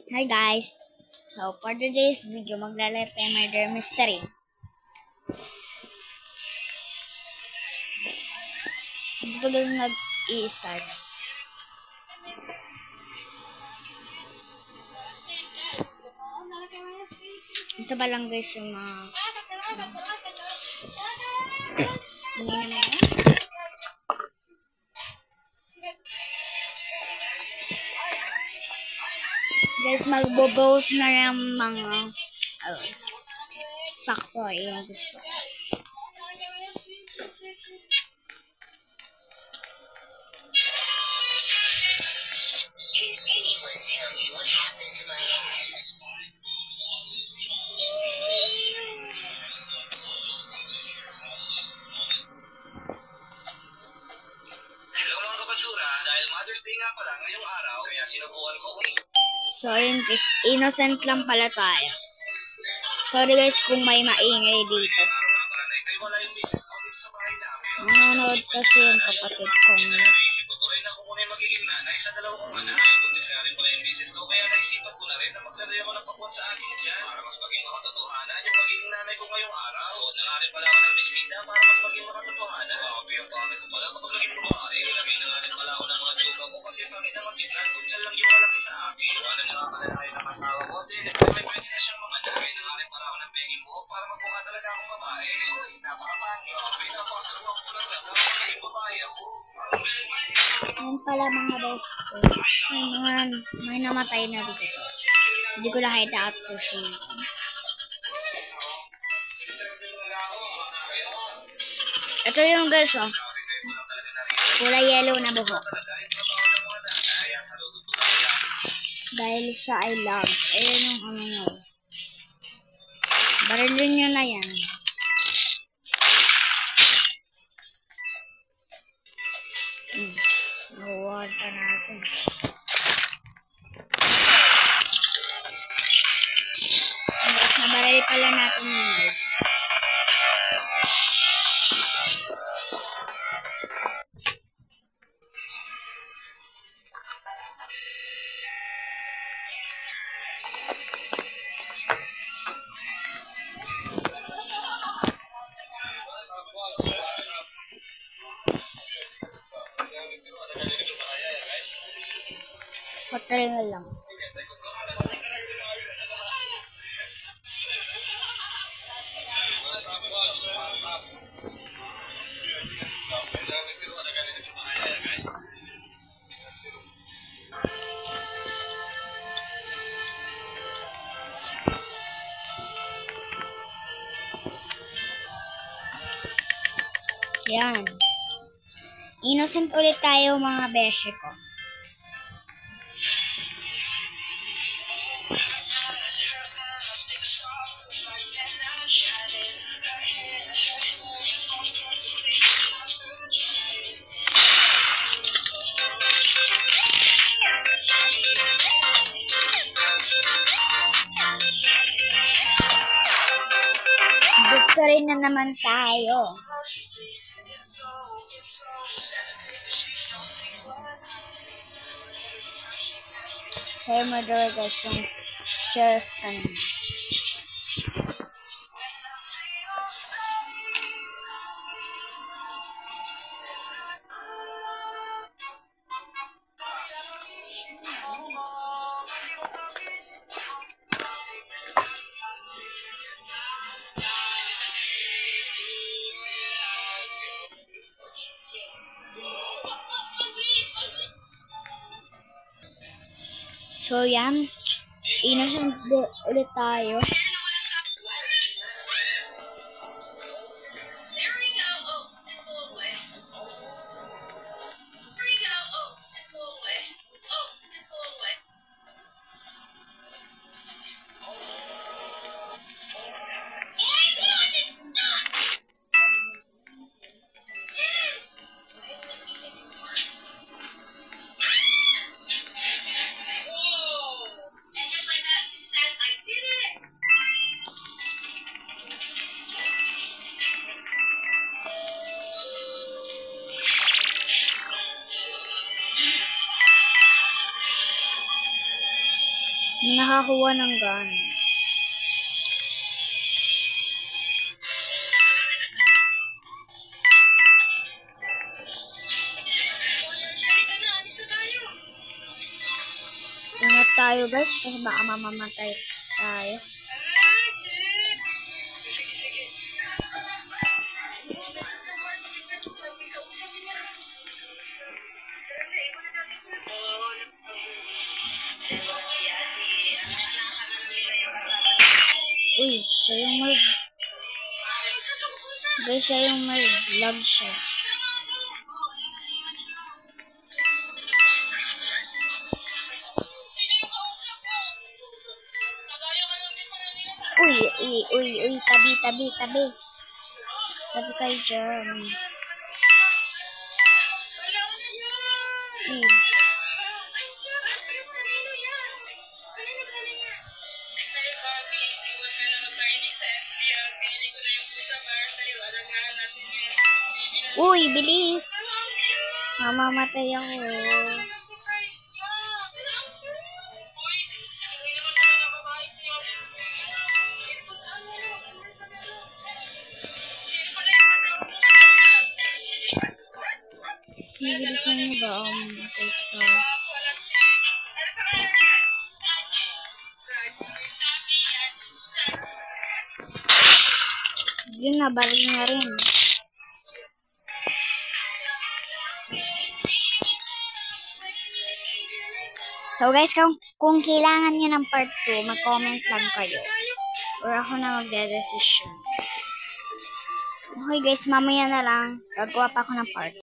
Hi guys! So for today's video, maglalaro tayo murder mystery. Hindi pa ganun nag-i-start. Ito pa lang guys yung mga... Hindi na na. Guys, magbo-vote na ng mga factor yung gusto. Dahil Mother's Day nga pala ngayong araw, kaya sinubukan ko. So, yun guys, innocent lang pala tayo. Sorry guys kung may maingay dito. Wala yung misis ko dito sa bahay namin. Nanonood kasi yung kapatid kong... Naisip ko tuloy na kung muna yung magiging nanay sa dalawang anak. Buntis nga rin pala yung misis ko, kaya naisipan ko na rin na maglagay ako ng pakwan sa akin dyan para mas maging makatotohanan yung magiging nanay ko ngayong araw. So, na nga rin pala ako ng bestida para mas maging makatotohanan. Ang pangit ko pala kapag naging babae. Ilagay na nga rin pala ako ng mga joke ko kasi pangit na magiging kung dyan lang yung malaki sa akin. Wala na nga pala na kayo ng asawa ko. May pwede na siyang mga dahil na nga rin pala ako ng peging buhok para magmukha talaga akong babae. Uy, napakapangit. Pinapasarwak ko na talaga ako naging babae ako. Yan pala mga best friend. May namatay na dito. Hindi ko nakita at pushing. Ito yung guys oh. Kulay yellow na buhok. Dahil sa I love. Ayan yung ano nyo. Barilin nyo na yan. Reward pa natin. Nabarili pala natin yun. Hotel na lang. Yan. Innocent ulit tayo mga beshi ko. Victory na naman tayo. Sa'yo mo daw guys yung sheriff kanina. So yan, innocent ulit tayo. Nakakuha ng gun. Ingat tayo guys, kasi baka mamamatay tayo. Uy, siya yung merg. Guys, siya yung merg. Lag siya. Uy, tabi. Tabi kayo dyan. Uy. Uy, bilis! Mamamatay ako. Bilisan mo ba ang mamatay ka? Yun na, balik na rin. So guys, kung kailangan nyo ng part 2, mag-comment lang kayo. Or ako na magde-decision. Okay guys, mamaya na lang. Gagawa pa ako ng part